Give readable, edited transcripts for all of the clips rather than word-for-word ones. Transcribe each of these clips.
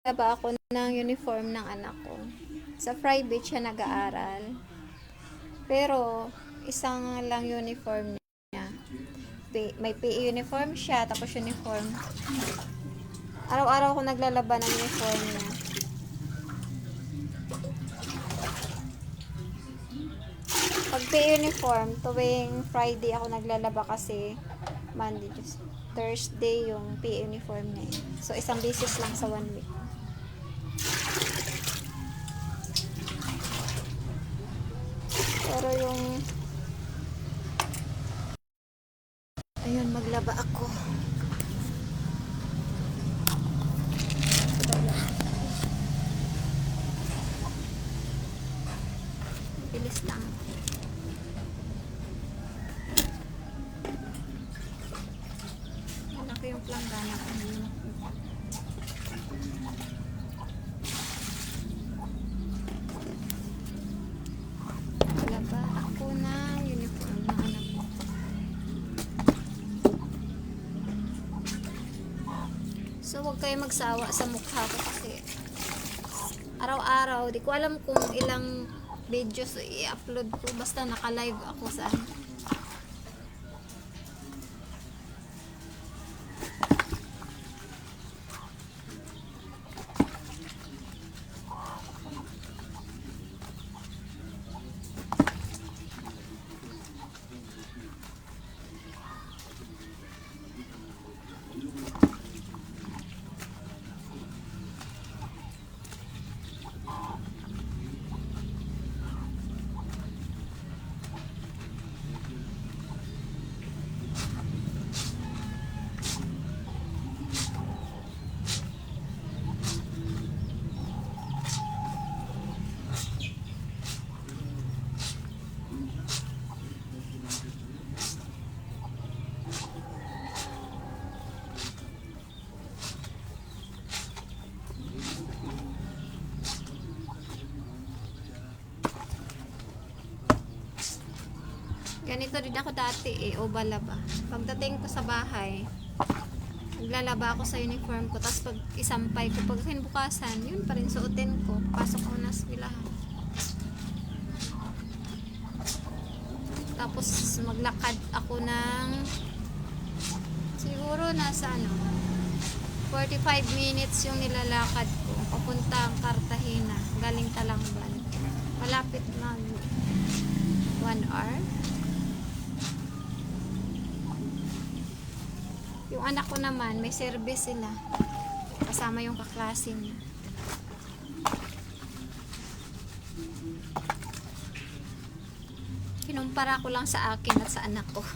Ba ako ng uniform ng anak ko. Sa private siya nag-aaral. Pero, isang lang uniform niya. May PE uniform siya, tapos uniform. Araw-araw ako naglalaba ng uniform niya. Pag PE uniform, tuwing Friday ako naglalaba kasi Monday, Tuesday, Thursday yung PE uniform niya. So, isang beses lang sa 1 week. Pero yung ayun, maglaba ako. Bilis lang. Anak ko yung planggana ko. Maglaba ako ng uniform ng anak ko. So, huwag kayo magsawa sa mukha ko kasi araw-araw, di ko alam kung ilang videos i-upload ko. Basta naka-live ako sa ganito din ako dati o balaba. Pagdating ko sa bahay, naglalaba ako sa uniform ko, tapos pag isampay ko, pag hinubukasan, yun pa rin suotin ko, pasok ako na eskwelahan. Tapos maglakad ako ng siguro nasa 45 minutes yung nilalakad ko papuntang Cartagena galing Talangban. Malapit na 1 hour. Yung anak ko naman, may service sila. Kasama yung kaklase niya. Kinumpara ko lang sa akin at sa anak ko.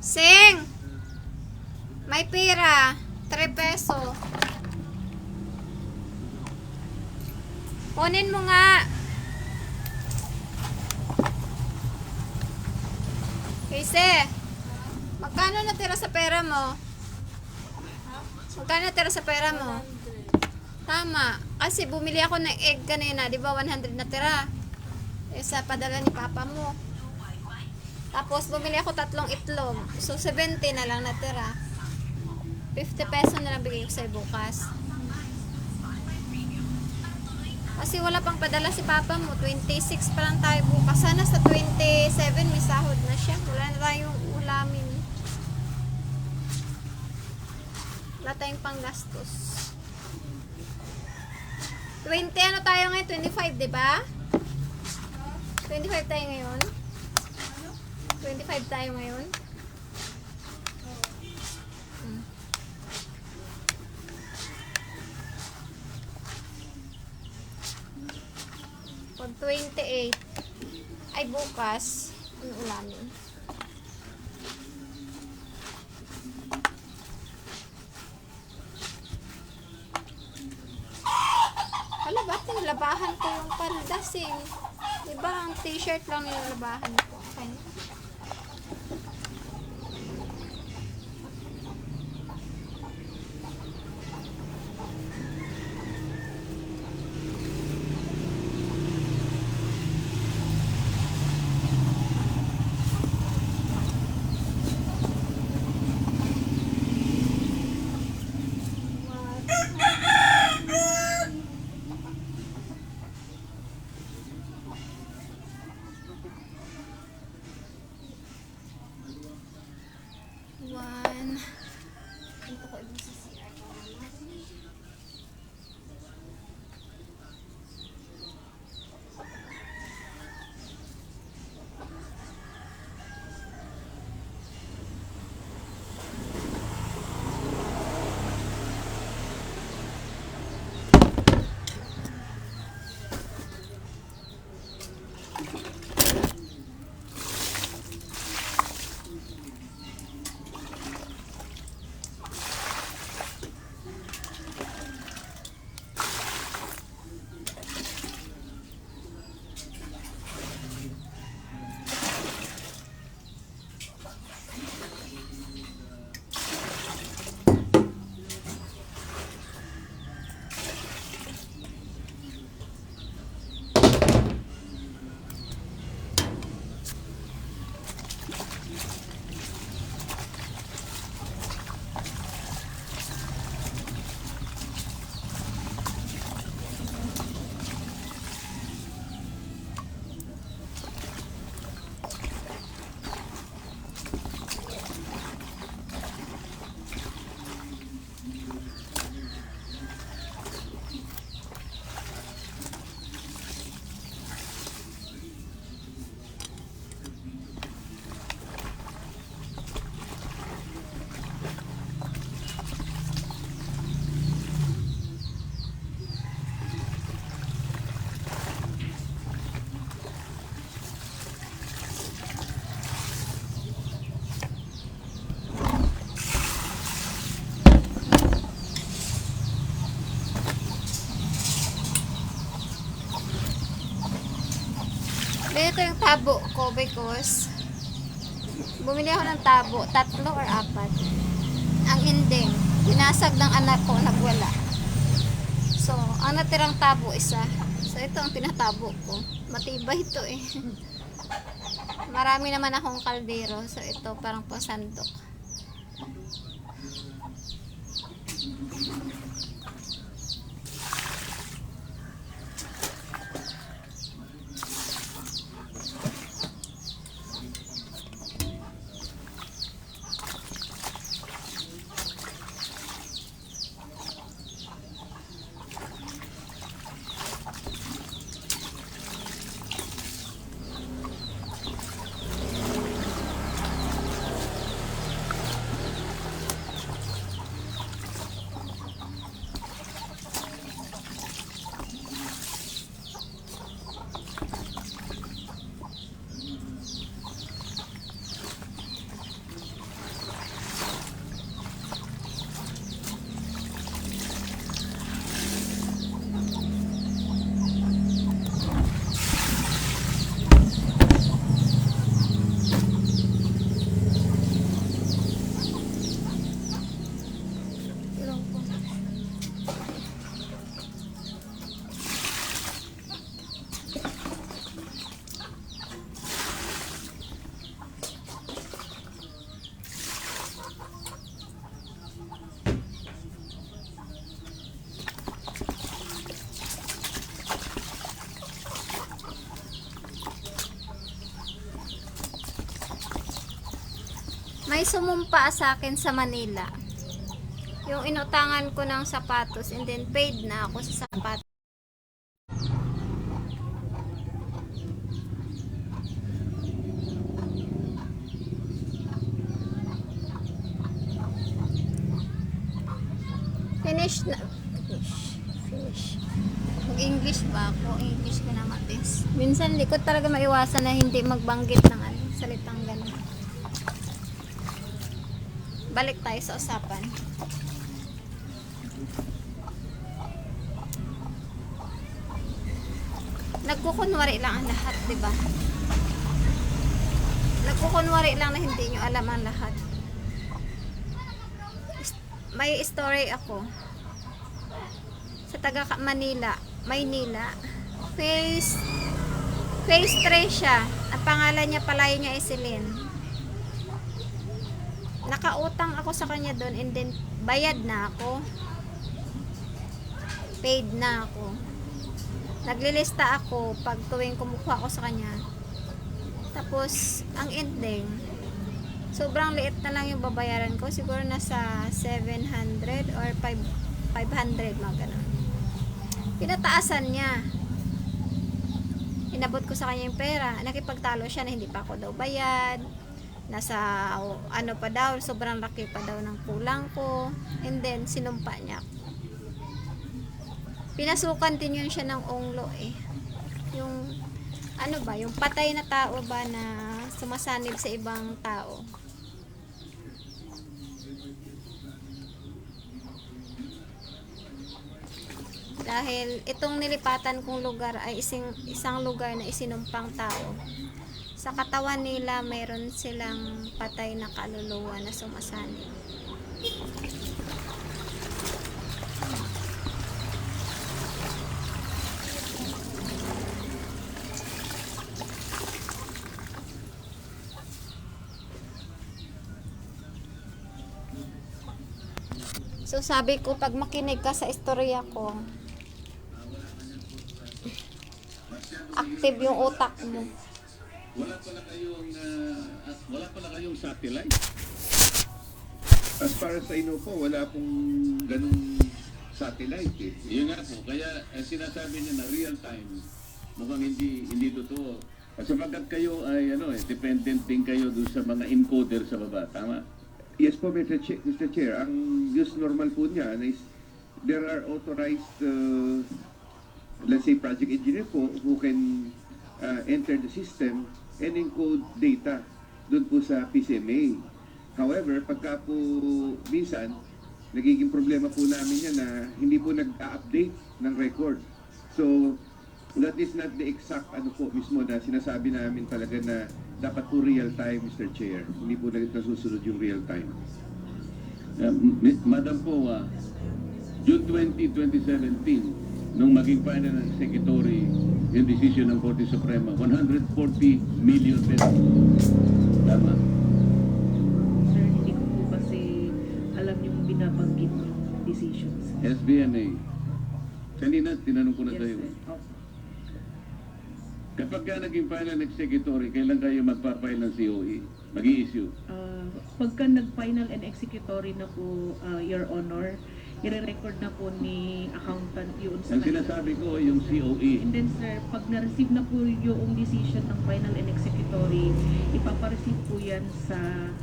Sing! May pera. 3 peso. Kunin mo nga. Casey, magkano natira sa pera mo? Magkano natira sa pera mo? Tama. Kasi bumili ako ng egg kanina. Di ba 100 natira? Eh, sa padala ni papa mo. Tapos bumili ako 3 itlog. So 70 na lang natira. 50 peso na lang bigay ko sa'yo bukas. Kasi wala pang padala si papa mo. 26 pa lang tayo bukas. Sana sa 27 may sahod na siya. Wala na tayong ulamin. Wala tayong panggastos. 20 ano tayo ngayon? 25, di ba? 25 tayo ngayon? 25 tayo ngayon? Pag 28 ay bukas, ano ulamin? Hala, ba't nilabahan ko yung paldas eh? Diba, ang t-shirt lang nilalabahan ko. Okay. One. Ito ko ibig sa CR. Ito yung tabo ko because bumili ako ng tabo, 3 or 4. Ang ending, binasag ng anak ko, nagwala. So, ang natirang tabo isa. So, ito ang tinatabo ko. Matibay ito eh. Marami naman akong kaldero. So, ito parang pasandok. May sumumpa sa akin sa Manila. Yung inutangan ko ng sapatos and then paid na ako sa sapatos. Finish na. Finish. Mag-English ba ako? English ko naman this. Minsan di ko talaga maiwasan na hindi magbanggit ng salitang ganun. Balik tayo sa usapan. Nagkukunwari lang ang lahat, di ba? Nagkukunwari lang na hindi nyo alam ang lahat. May story ako sa taga Manila, Maynila. Phase 3 siya. Ang pangalan niya pala niya ay Celine. Nakautang ako sa kanya doon and then bayad na ako. Paid na ako. Naglilista ako pag tuwing kumukuha ako sa kanya. Tapos ang ending sobrang liit na lang yung babayaran ko. Siguro nasa 700 or 500 mga ganun. Pinataasan niya. Inabot ko sa kanya yung pera. Nakipagtalo siya na hindi pa ako daw bayad. Nasa ano pa daw, sobrang laki pa daw ng kulang ko. And then sinumpa niya ako. Pinasukan din yun siya ng onglo eh. Yung ano ba, yung patay na tao ba na sumasanib sa ibang tao. Dahil itong nilipatan kong lugar ay isang lugar na isinumpang tao. Sa katawan nila mayroon silang patay na kaluluwa na sumasanib. So sabi ko, pag makinig ka sa istorya ko, active yung utak mo. Wala pala kayong satellite. As far as I know po, wala pong ganung satellite eh. Yun nga po, kaya sinasabi niya na real time, mukhang hindi totoo. Kasi pagkat kayo ay dependent din kayo dun sa mga encoder sa baba, tama? Yes po, Mr. Chair. Ang use normal po niya is there are authorized, let's say, project engineer po who can enter the system and encode data doon po sa PCMA. However, pagka po minsan, nagiging problema po namin yan na hindi po nag-update ng record. So, that is not the exact po mismo na sinasabi namin talaga na dapat po real time, Mr. Chair. Hindi po nasusunod yung real time. Madam po, June 20, 2017, nung maging final ng Secretary yung decision ng Korte Suprema, 140 million pesos. Tama. Sir, hindi ko po kasi alam yung binabanggit yung decisions. SBNA. Kanina, tinanong ko na Yes, tayo. sir. Oh. Kapag ka naging final executory, kailan kayo magpa-file ng COE? Mag-i-issue? Pagka nag-final and executory na po, Your Honor, i-record na po ni accountant yun sa Ang sinasabi ko, yung COE. And then sir, pag na-receive na po yung decision ng final and executory, ipapareceive po yan sa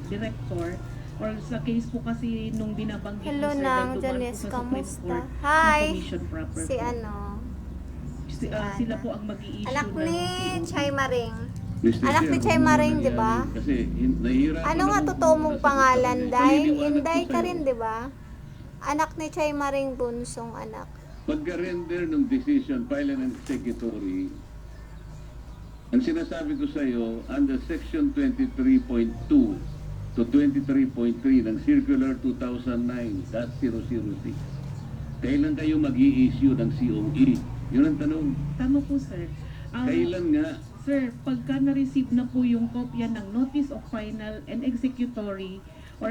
director. Or sa case po kasi nung binabanggit Hello mo, sir, Nang, na dumaan po Janice, sa Supreme kamusta? Court, Hi! na commission proper Si po. ano? Sila po ang mag-i-issue Anak ng ni COE. Chay Maring. Mr. Anak Chair, ni Chay Maring, di ba? Kasi nahihirapan Ano nga ako totoo mong kung pangalan, nasagot Day? ako. Paniniwanag Inday ko ka sa'yo. rin, di ba? Anak ni Chay Maring, bunsong anak. Pagka-render ng decision, file and executory, ang sinasabi ko sa iyo, under section 23.2 to 23.3 ng Circular 2009-006, kailan kayo mag-i-issue ng COE? Yun ang tanong. Tama po sir. Kailan nga? Sir, pagka na-receive na po yung kopya ng Notice of Final and Executory or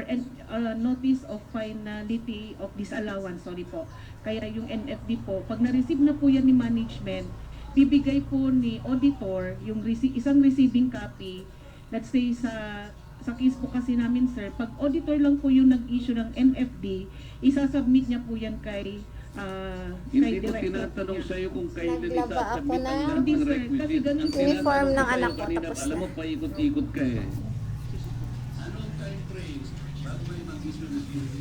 Notice of Finality of Disallowance, sorry po. Kaya yung NFD po, pag na-receive na po yan ni management, bibigay po ni auditor yung isang receiving copy, let's say sa sa case po kasi namin, sir, pag auditor lang po yung nag-issue ng NFD, isasubmit niya po yan kay Hindi mo director tinatanong po niya. sa'yo kung kailan Naglaba ako isasubmit ang na. lahat Hindi, ng sir, kasi requisite. ganun Ang po. Uniform tinatanong ng ko anak sa'yo ko, kanina, tapos alam na. mo, paikot-ikot ka eh. Anong time frame bago kayo mag-issue ng COD?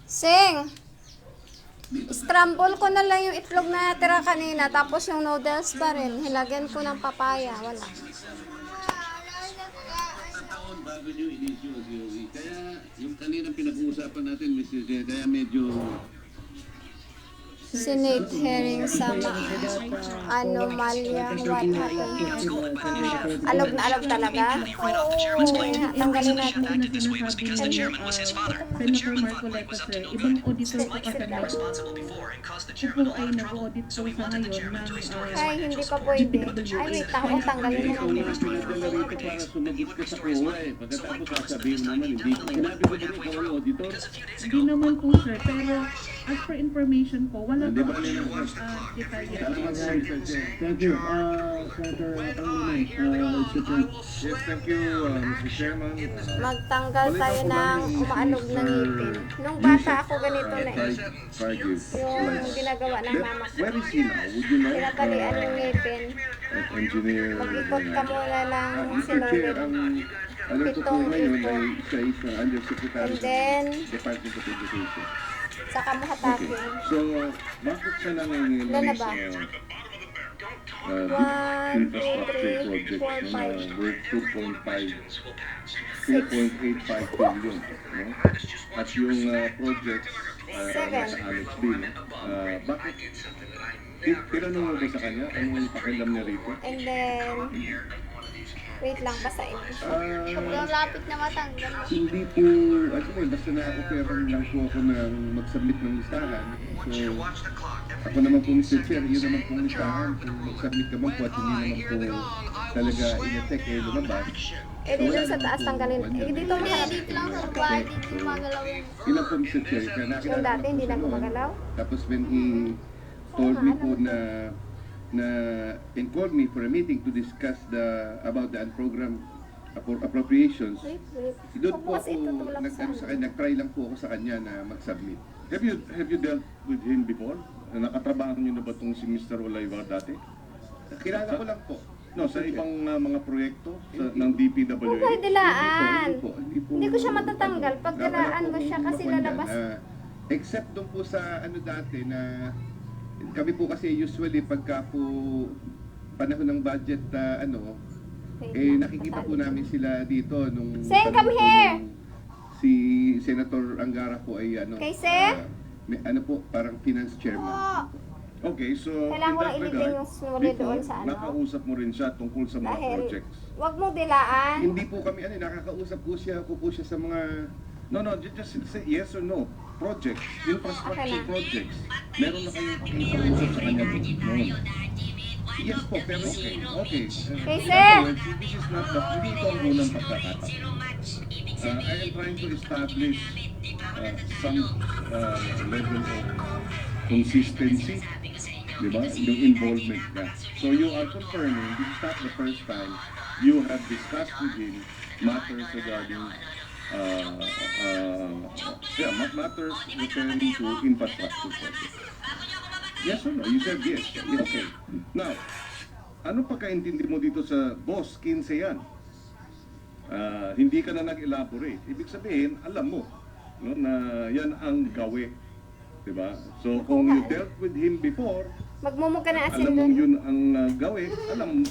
Sing! Scramble ko na lang yung itlog na natira kanina, tapos yung noodles pa rin. Hilagyan ko ng papaya. Wala. Taon bago nyo in-issue ang COD. Kaya yung kaninang pinag-uusapan natin, Mr. J, kaya medyo Snake herring sama anomalya. What happened? Alog na alog talaga? Oo. Tanggalin natin. Na sinasabi ni Senator Marcoleta, sir, ibang auditor po kasi na siya po ay nag-audit po sa ngayon ng Ay, hindi pa pwede. Ay, wait lang. O, tanggalin mo ikaw natin. nga pinadala rito para sumagot ka sa COA eh. Pagkatapos sasabihin mo naman, hindi. Sinabi ko din ikaw ang auditor. Hindi naman po, sir, pero as per information po, wala Hindi po ba nila detalye. Salamat sa Mr. J. Thank you, Senator Pangilinan. Yes, thank you, Mr. Chairman. Magtanggal tayo ng umaalog na ngipin. Nung bata ako ganito na eh. Yung ginagawa ng mama ko. Where is he now? Would you know? Pinatalian yung ngipin. Engineer. Mag-ikot ka muna lang si Mr. Chair, Lord. ang alam ko po Pitong ngayon ipon. ay siya is Undersecretary And then, ng Department of Education. saka mo Okay. hatakin. So, bakit siya nangyayon Ilan na ba? infrastructure 1, 2, 3, 4, project na 5. worth 2.85 billion. No? At yung project nasa Annex B, no? Bakit? Tinanong mo ba sa kanya anong pakialam niya rito? And then, wait lang, basahin. Lapit na matanggal. Hindi po, basta na-offeran lang po ako ng mag-submit ng listahan. So, ako naman po Mr. Chair, yun naman po listahan. Kung mag-submit ka man po at hindi naman po talaga in-effect lumabas. Eh, dito sa taas tanggalin. Eh, dito maharap. Dito lang sa baba, dito gumagalaw yung... Yun lang po Mr. Chair. Kaya nakilala Yung dati, ko hindi siya na noon. gumagalaw? Tapos when he told me po na and called me for a meeting to discuss about the unprogrammed appropriations. Wait, wait. Doon po Kasi ako ito tulak sa nag-try lang po ako sa kanya na mag-submit. Have you dealt with him before? Nakatrabaho niyo na ba itong si Mr. Oliva dati? Kilala ko lang po. No, sa ibang mga proyekto ng DPWH? Huwag kayo dilaan. Hindi Hindi ko siya matatanggal. Pag dilaan mo siya kasi lalabas. Except doon po sa dati na kami po kasi usually pagka po panahon ng budget Wait lang, nakikita po tatali. namin sila dito nung Sen, come panahon po here! nung si Senator Angara po ay Kay Sen? may, po parang finance chairman. Okay, so Kailangan ko in lang that ilagay regard, yung sunod doon sa ano. nakausap mo rin siya tungkol sa mga Dahil, projects. wag mo dilaan. Hindi po kami nakakausap po siya sa mga No, just say yes or no. Projects, infrastructure Okay lang. projects. Meron na kayong pakikausap sa kanya doon. No. yes po pero Okay. Kay In Sir! other words, this is not the, hindi ito ang unang pagkakataon. I am trying to establish some level of consistency, di ba? Yung involvement niya. So you are confirming this is not the first time you have discussed with him matters regarding matters referring to infrastructure projects. Yes or no? You said yes. Okay. Now, ano pagkaintindi mo dito sa boss, 15 yan? Hindi ka na nag-elaborate. Ibig sabihin, alam mo no, na yan ang gawi. Diba? So, kung you dealt with him before, Magmumug ka na asin alam mo doon. yun ang gawi,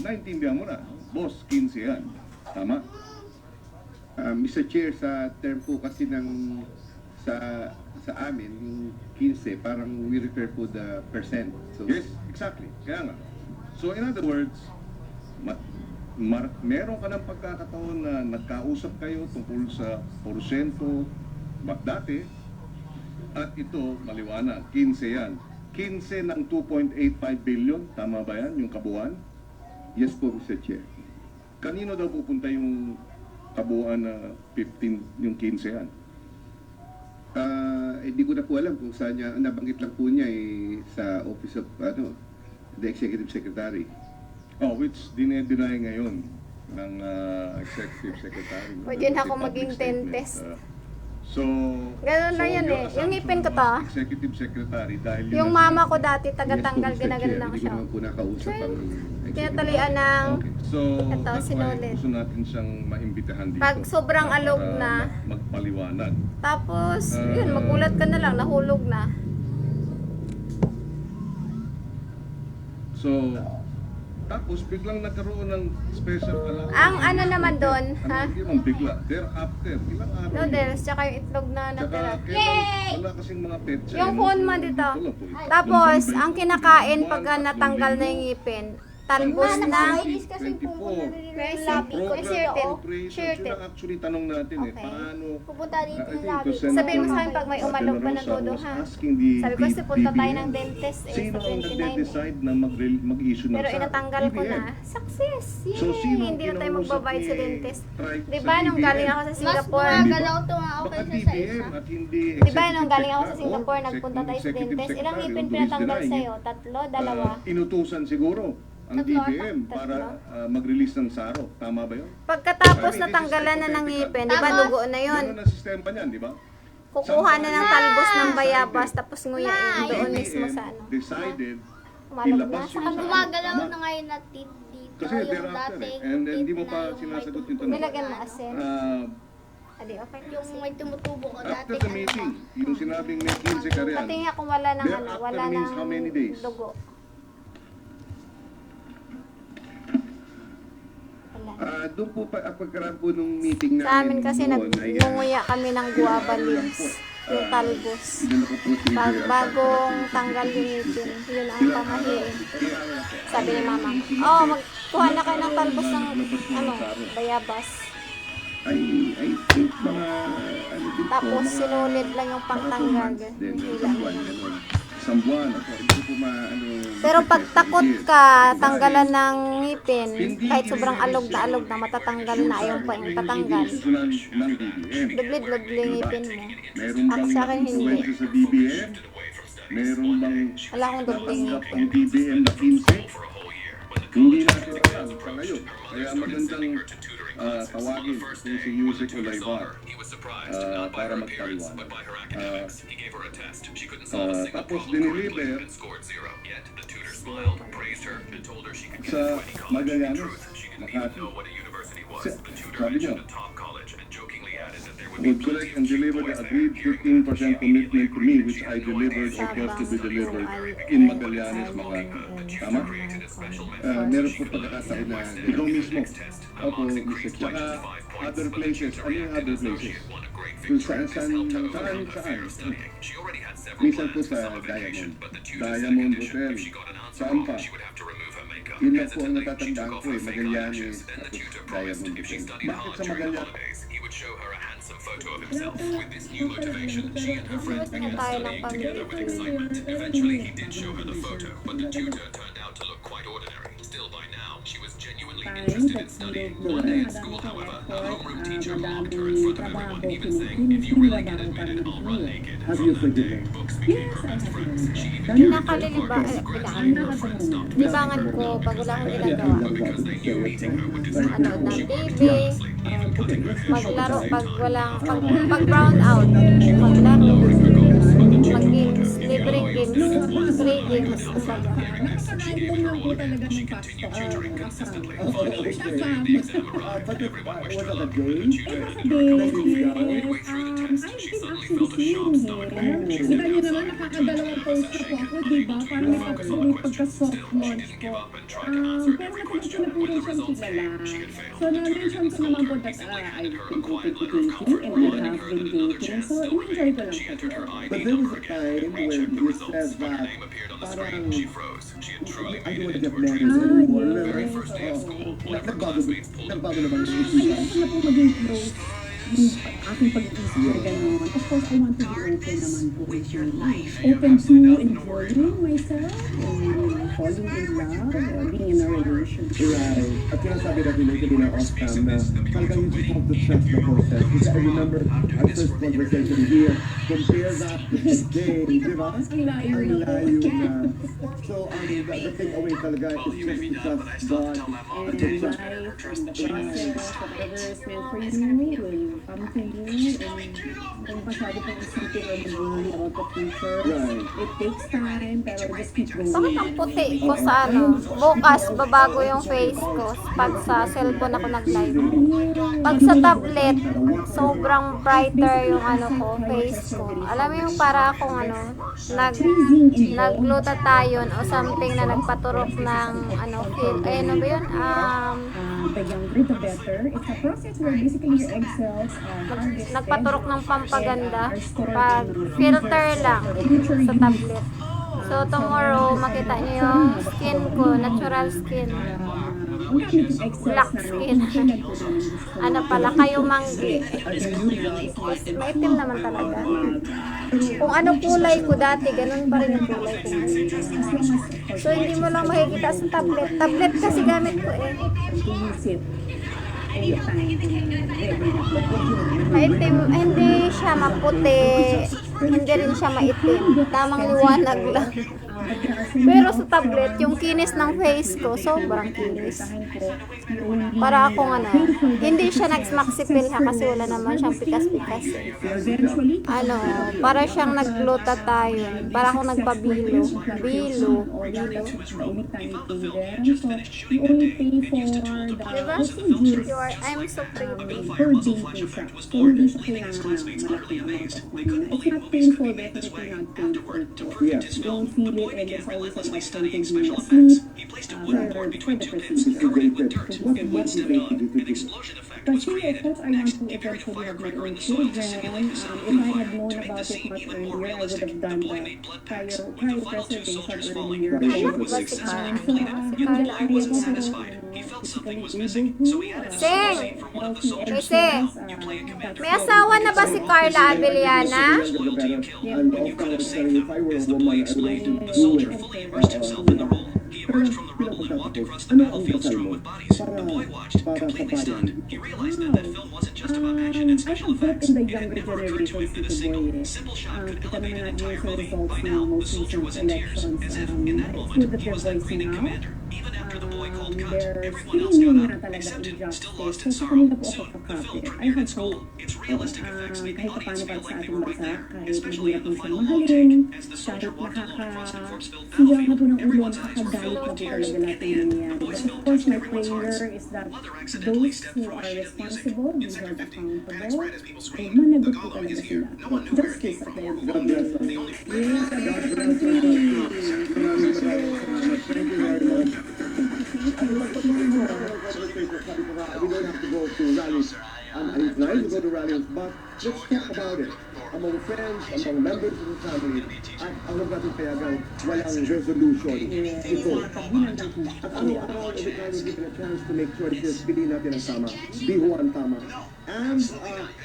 naintindihan mo na. Boss, 15 yan. Tama? Mr. Chair, sa term po kasi ng sa amin, yung 15, parang we refer po the percent. So, Yes, exactly. Kaya nga. So in other words, meron ka ng pagkakataon na nagkausap kayo tungkol sa porsyento dati, at ito, maliwanag, 15 yan. 15 ng 2.85 billion, tama ba yan, yung kabuuan? Yes po, Mr. Chair. Kanino daw pupunta yung kabuuan na 15, yung 15 yan? Hindi ko na po alam kung saan niya, nabanggit lang po niya sa Office of the Executive Secretary. Oh, which dinedeny ngayon ng Executive Secretary. Pwede na ako Public maging statement. dentist. So, Ganun na yan eh. Yung ngipin ko to, Executive Secretary dahil yung ang- mama ko dati taga-tanggal, Yes po, Mr. ginaganon Chair. lang Hindi ko siya. naman po nakausap ang Executive Tinatalian ng, Okay. So, Ito, that's why sinulit. gusto natin siyang maimbitahan dito. Pag sobrang para alog na. Magpaliwanag. tapos, yun, magulat ka na lang, nahulog na. So, tapos biglang nagkaroon ng special allowance. Ang ano naman doon, ha? Hindi man bigla. Thereafter, ilang araw yun. Noodles, tsaka yung itlog na Tsaka natira. kailan, wala kasing mga pets. Yung phone mo dito. Tapos, ang kinakain pagka natanggal na yung ngipin, talbos ng Nakakainis kasi pupunta rin yung Recipe. labi ko Program dito. Certain. operations, Certain. yun ang actually tanong natin Okay. paano. Pupunta dito I yung think labi to ko. send Sabihin mo sa akin pag may Ate umalog pa na Rosa todo, was ha? asking the Sabi ko, kasi punta tayo DBM, ng dentist eh, Sino sa ang 29 eh. nagde-decide na mag-issue ng Pero SAR? inatanggal ko DBM. na. Success! Yay! So, sino ang Hindi na tayo kinausap magbabayad sa ni dentist. Tribe Di sa ba nung DBM? galing ako sa Mas Singapore? gumagalaw to nga ako Baka kaysa sa DBM isa. at hindi Di ba nung galing ako sa Executive Singapore, Secretary, nagpunta tayo sa Executive dentist? Ilang Secretary, ngipin Luis pinatanggal Denay, sa'yo? Tatlo? Dalawa? Inutusan siguro ang Tatlo ata. DBM para mag-release ng SARO. Tama ba yun? Pagkatapos I mean, natanggalan na ng ngipin, di ba Tapos, dugo na yun? Ganun ang sistema niyan, di ba? Kukuha na ng talbos ng bayabas, tapos nguyain doon mismo sa ano. Decided Umalog na. ilabas yung Ang SARO. gumagalaw Tama? na ngayon na teeth dito. Kasi Yung thereafter dating and hindi mo teeth pa na yung sinasagot may yung tanong. Nilagyan mo asin. Ah, Adi, okay na Yung kasi. may tumutubo ko dati. after the meeting, yung sinabing may 15 ka rin, Pati nga kung wala ng ano, Thereafter wala means ng how many days? dugo. Wala. Doon po pagkaraan po nung meeting namin Sa amin kasi noon ay, nagngunguya kami ng guava leaves, yung talbos. inano ko po si Pag bagong tanggal yung ngipin, yun ang pamahiin. Sabi ni mama, magkuha na kayo ng talbos ng ano, bayabas. I think mga ano din po, Tapos mga sinunid lang yung mga 2 pangtanggal. months din, Hindi isang lang. buwan, ganun. isang buwan. Ako, hindi ko maano. Pero pag takot ka, tanggalan ng ngipin, kahit sobrang alog na matatanggal na, ayaw pa yung patanggal. Ng DBM. Dubli-dubli yung ngipin mo. Meron At bang sa akin, hindi. influensya sa DBM? Meron bang Wala akong dubling natanggap ngipin. ang DBM na 15? Hindi natin alam sa ngayon. Kaya magandang tawagin kung si Yusek Olaybar para magpaliwanag. Tapos diniliver sa Magallanes, Makati. Sabi niyo, would correct and deliver the agreed 15% commitment to me, which I delivered or was to be delivered in Magallanes, Makati. Tama? Meron po pagkakataon na Ikaw mismo. Opo, Mr. Chair. Tsaka other places. Ano yung other places? Kung saan. Minsan po sa Diamond. Diamond Hotel. Saan pa? Yun lang po ang natatandaan ko Magallanes, tapos Diamond Hotel. Bakit sa Magallanes? Ano tayo ng pamilya? Have you forgiven? Pinakaliliba, libangan ko pag wala akong ginagawa. Manood ng TV, maglaro pag walang, pag brown out, maglaro, mag-games, libreng games, free games, masaya. Nakaka-random lang po talaga ng pasto. But it was it a game? Everyday, yes. I've been actually seeing him. Kita niyo naman, nakakadalawang post na po ako, diba? Parang may pagka-soft launch po. Pero matagal ko na po rin siyang kilala. So, na-mention ko naman po that I've been open to dating and I have been dating. So, in-enjoy ko lang po. But there was a time when you said that parang I don't want to get married anymore. Nagbago naman yung issue. Ayoko na po maging close yung aking pag-iisip na gano'n. Of course, I want to be open naman po with my life. Open to enjoying myself and falling in love or being in a relationship. Right. At kaya sabi natin ito din ang off-cam na talagang you just have to trust the process. Because I remember our first conversation here, compare that to today, di ba? Ang layo Ang na po. layo na. So, the takeaway talaga is just to trust God And and to trust life and the process, whatever is meant for you will come to you. And kung masyado pang isipin or mag-worry about the future, Right. it takes time, pero just keep going. Bakit ang puti ko sa ano? Bukas, babago yung face ko pag sa cellphone ako nag-live. Pag sa tablet, sobrang brighter yung ano ko, face ko. Alam mo yung para akong ano, nag-glutathione o something na nagpaturok ng ano, ano ba yun? The younger, the better. It's a process where basically your egg cells are harvested. Nagpaturok ng pampaganda and are stored pag in a filter lang future sa use. tablet. So tomorrow makita niyo yung skin ko, natural skin. Ang gamit yung egg cells Black namin, skin. tulad po namin gusto. Ano pala, kayo manggi. Maitim naman talaga. Kung ano kulay ko dati, ganun pa rin yung kulay ko. So hindi mo lang makikita sa tablet. Tablet kasi gamit ko eh. To use it anytime. Maitim, hindi siya maputi, hindi rin siya maitim. Tamang liwanag lang. Pero sa tablet, yung kinis ng face ko, sobrang kinis. Para akong ano, hindi siya nag-maxipil ha kasi wala naman siyang pikas-pikas. Eventually, Ano, para siyang nag-glutathione. Para akong nagpabilo. Bilo. anytime you pay them. So, you only pay for the Diba? procedures I'm so pretty. per day po siya. So, hindi siya kailangan ng malaking amount of money. It's not painful, definitely not painful po. Yeah. You don't feel it and there's always an option to be asleep for the procedure. What motivated you to do this? Kasi of course, I want to eventually have my own children. If I had known about it much earlier, I would have done the cryopreservation earlier. Anak ba si Carl? Si Carl Sing! Kasi, may asawa na ba si Carla Abellana? And of course, if I were a woman, I would do it. Pero pinapagkakapos, ano ang dasal mo para sa bayan? I have hope in the younger generations dito, boy. Kita naman natin sa results ng most recent elections. It's good that they're voicing out. They're screaming na talaga injustice. So sa kanila po ako kakapit. I have hope. Kahit paano para sa ating bansa, kahit mahirap mo siyang mahalin, kahit nakakasiyaw na po ng ulo, nakakagalit na po talaga lahat yung nangyayari. But of course, my prayer is that those who are responsible be held accountable, ay managot po talaga sila. Justice at the end of the God day. bless us. Yes, God bless us. Maraming salamat. Thank you very much. We don't have to go to rallies. It's nice to go to rallies, but let's talk about it. Among friends, among members of the family, at ang huwag natin payagang walang resolution. Ito. At araw-araw, every time we're given a chance to make choices, piliin natin ang tama. Be who ang tama. And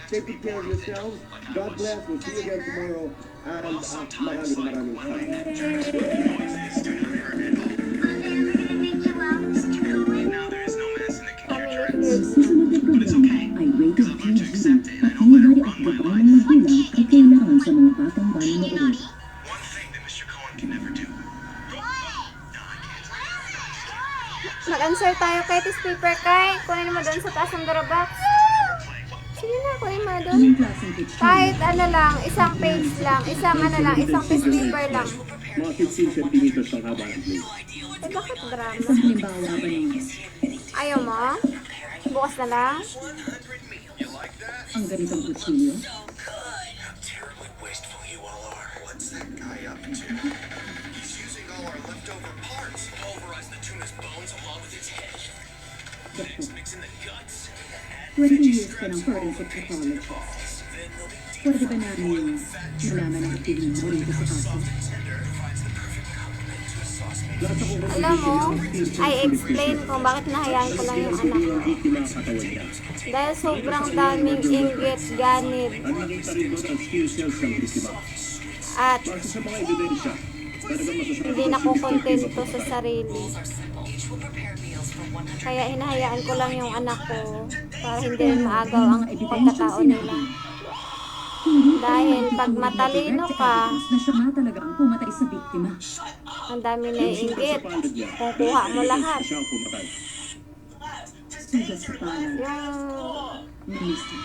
take good care of yourselves. God bless. We'll see you again tomorrow. And maraming salamat. Ay rated PG at libre at gabay ng magulang ay kailangan sa mga batang manonood. Mag-answer tayo kay Tis Paper Kay. Kunin mo doon sa taas ng Durabox. Sige na, kunin mo doon. Anong klaseng pitch? Kahit ano lang, isang page lang, isang ano lang, isang piece paper lang. Mga 15 centimeters ang haba ng blade. Eh, bakit drama? Sa halimbawa ba ng Ayaw mo? Bukas na lang? ang ganitong kutsilyo? doktor. 20 years ka ng forensic pathologist. Pwede ba namin malaman ang opinion mo rito sa kaso? Alam mo, I explain kung bakit nahayaan ko lang yung anak ko. Dahil sobrang daming inggit, ganit, Ang nakita rin doon ang skin cells ng biktima. at Base sa mga ebidensya, talagang masasabi hindi nakukontento sa sarili. Kaya hinahayaan ko lang yung anak ko para hindi rin maagaw ang pagkatao nila. Dahil pag matalino ka, na siya nga talaga ang pumatay sa biktima. ang dami na inggit. Kung kuha mo lahat. siya ang pumatay. Sugat sa palad Yung ni Mr.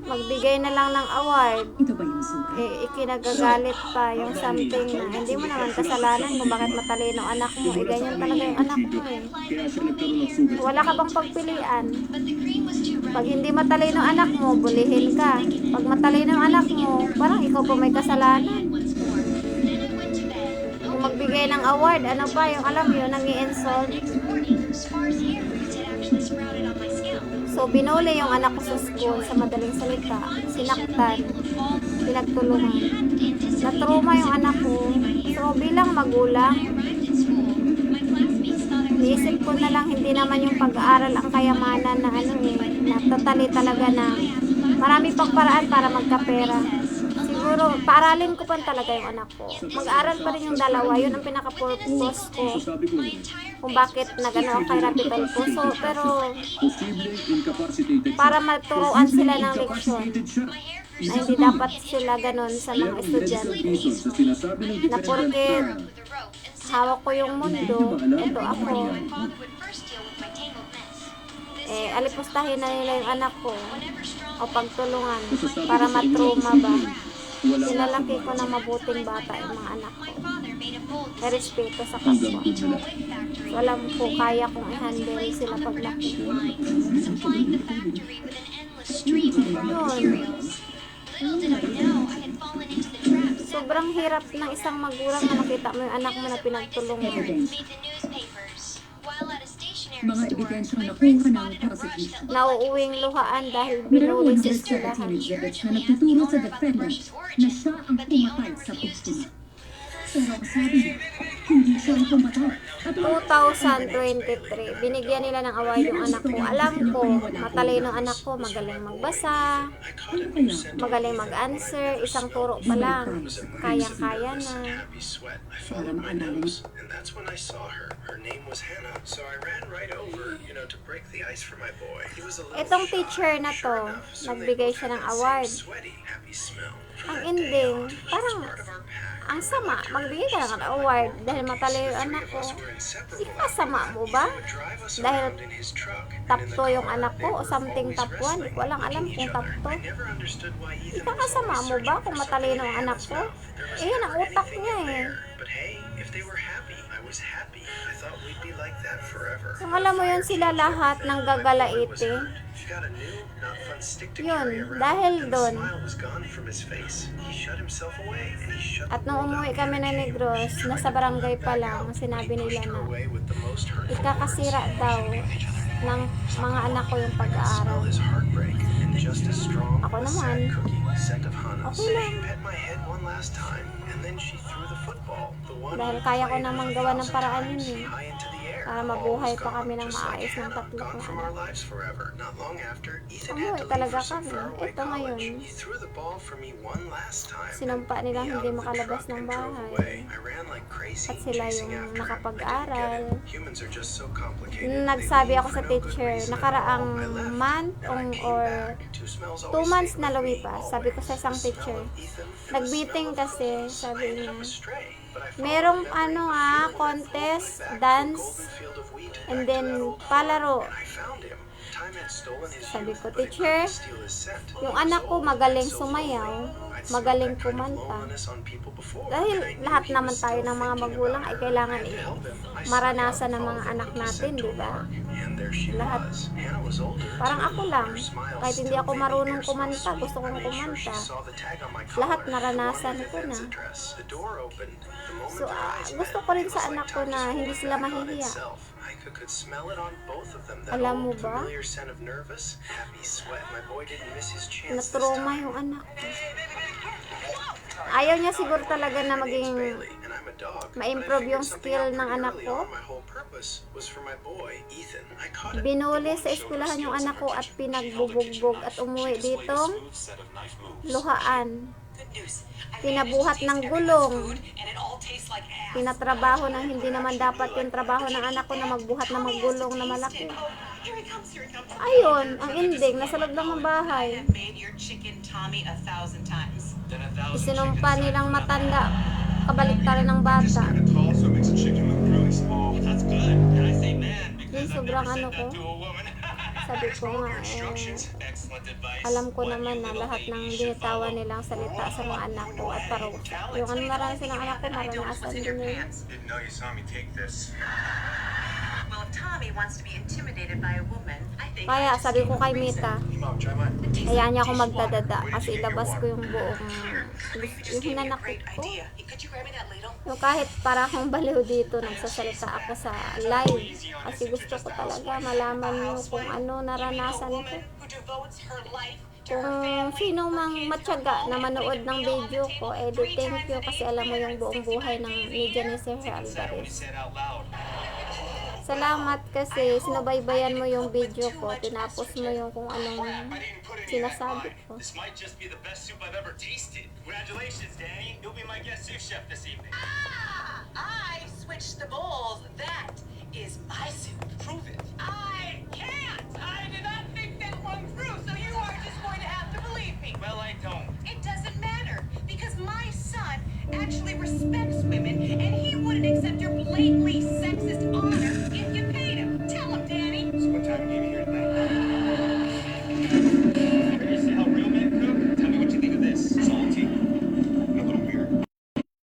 magbigay na lang ng award, Ito ba yung sugat? ikinagagalit pa yung something na hindi mo naman kasalanan kung bakit matalino ang anak mo. Ganyan talaga yung anak mo eh. Kaya siya nagkaroon ng sugat. Wala ka bang pagpilian? Pag hindi matalino ang anak mo, bulihin ka. Pag matalino ang anak mo, parang ikaw pa may kasalanan. Kung magbigay ng award, ano pa yung alam mo yun, nang-i-insult. So, binuli yung anak ko sa school sa madaling salita. Sinaktan. Pinagtulungan. Na-trauma yung anak ko. So, bilang magulang, iisip ko na lang, hindi naman yung pag-aaral ang kayamanan na ano eh, na totally talaga na marami pang paraan para magkapera. Siguro, paaralin ko pa talaga yung anak ko. Mag-aaral pa rin yung dalawa. Yun ang pinaka-purpose ko. Sabi ko, Kung bakit nag-ano ako kay Rapidol po. So, pero posibleng incapacitated para maturuan sila ng leksyon incapacitated siya. na hindi dapat sila ganun sa mga Merong medical estudyante. reason sa sinasabi ng Na defendant porket na hawak ko yung mundo, ito ako. Alipustahin na nila yung anak ko o pagtulungan para matrauma ba. Pinalaki ko na mabuting bata yung mga anak ko. May respeto sa kapwa. So, alam ko, kaya kong i-handle sila paglaki. Yun. Sobrang hirap ng isang magulang na nakita mo yung anak mo na pinagtulungan. Mga ebidensyang nakuha ng prosecution. Nauuwing luhaan dahil Merong binuli sa 117 eskwelahan. exhibits na nagtuturo sa defendant na siya ang pumatay sa biktima. Pero ang sabi niya, hindi siya ang pumatay. At 2023, binigyan nila ng award yung anak ko. Alam ko, matalino ang anak ko, magaling magbasa, ano kaya? magaling mag-answer, isang turo pa lang, kaya-kaya na. Para maalala niya. And that's when I saw her. Her name was Hannah. So I ran right over, to break the ice for my boy. He was a little Itong shy. teacher na Sure to, enough, soon they nagbigay both siya had ng that same award. sweaty, happy smell. From Ang that day ending, on, he was parang part of our pack. ang sama, magbigay ka ng award dahil matalino yung anak ko. Ikasama mo ba? Dahil top 2 yung anak ko o something top 1, di ko lang alam kung top 2. Ikakasama mo ba kung matalino ang anak ko? Eh, yan ang utak niya eh. But hey, if they were happy, I was happy. I thought we'd be like that forever. Kung alam mo yun, sila lahat ng gagalaite. He got a new, not fun stick to Yun, carry around, dahil and doon. the smile was gone from his face. He shut himself away, and he shut At the nung world umuwi out. kami ng Negros, nasa barangay pa lang, sinabi nila na Away with the most hurtful ikakasira daw ng mga anak ko yung pag-aaral. his heartbreak, and just as strong Ako a naman, sad cookie, scent of Hana's. okay lang. She pet my head one last time, and then she threw the football. The one Dahil we kaya ko played namang 1,000 gawa ng paraan times, yun eh. high into the air. Para All mabuhay was pa gone, kami ng just like maayos ng Hannah, tatlo gone kong from anak. our lives forever. Not long after, Ethan Umuwi had to leave talaga for some kami. faraway Ito ngayon. college. He threw the ball for me one last time. Sinumpa nilang Me out hindi of the makalabas truck ng and drove bahay. away. I ran like crazy, At sila chasing yung after him. I didn't get nakapag-aral. it. Humans are just so complicated. Nagsabi They ako leave sa for no good teacher, reason at nakaraang all. I left, month and I came or back. Two smells 2 always months stay na with me, lumipas. Sabi ko sa isang always. The smell teacher, of Ethan and the nag-meeting smell of kasi, cookies. sabi I ended niya, up astray, but I followed merong memory ano and feel that contest, flowed me back to a dance, golden field of wheat, and back to then that old palaro. farm, and I found him. Time had stolen his Sabi youth, ko, but it teacher, couldn't steal his scent. yung He was anak ko old magaling and so sumayaw, lonely. I'd smelled magaling that kind of kumanta. loneliness on people before, Dahil and I knew lahat he naman was tayo still ng mga thinking magulang about ay her. kailangan I had to help him. I maranasan snuck ng out, mga followed anak the natin, scent to di a ba? park, and there she Lahat. was. Hannah was older, Parang too. ako lang. Her smile Kahit hindi still ako made the marunong air smell kumanta, sweet. gusto kong I made sure she kumanta. saw the tag on my Lahat collar. naranasan I wanted ko na. Yvette's address. The door opened. The moment So, their eyes gusto met, ko rin it sa was anak like ko time na just hindi rolled sila back on mahihiya. itself. I Micah could smell it on both of them. That Alam mo old ba? familiar scent of nervous, happy sweat. My boy didn't miss his chance this Na-trauma time. yung anak ko. Ayaw niya siguro talaga na My name's maging Bailey, and I'm a dog. ma-improve But I yung figured something skill out ng pretty anak early ko. on. My whole purpose was for my boy, Ethan. I caught it. Binuli sa eskwelahan yung anak ko at pinagbubugbog at umuwi ditong luhaan. Pinabuhat ng gulong. Pinatrabaho ng hindi naman dapat yung trabaho ng anak ko na magbuhat ng maggulong na malaki. Ayun, ang ending, nasa loob lang ng bahay. Isinumpa nilang matanda, kabaliktaran ng bata. Yung sobrang ano ko, sabi ko nga alam ko naman na lahat ng binitawan nilang salita sa mga anak ko at parusa. Yung ano naranasan ng anak ko, maranasan din yun. Didn't know you saw me take this. Well, if Tommy wants to be intimidated by a woman, I think Kaya sabi ko kay Mita, Mom, try mine. hayaan niya ako magdadada kasi ilabas ko yung buong yung hinanakit ko. Could you grab me that ladle? Yung kahit para akong baliw dito, nagsasalita ako sa live. Kasi gusto ko talaga malaman niyo kung ano naranasan ko. Who devotes her life to her Kung family. sino mang matyaga na manood ng video ko, thank you kasi alam mo yung buong buhay ni Janice Alvarez. Salamat kasi sinubaybayan mo yung video ko, tinapos mo yung kung anong sinasabi ko. This might just be the best soup I've ever tasted. Congratulations, Danny. You'll be my guest sous chef this evening. I switched the bowls. That is my soup. Prove it.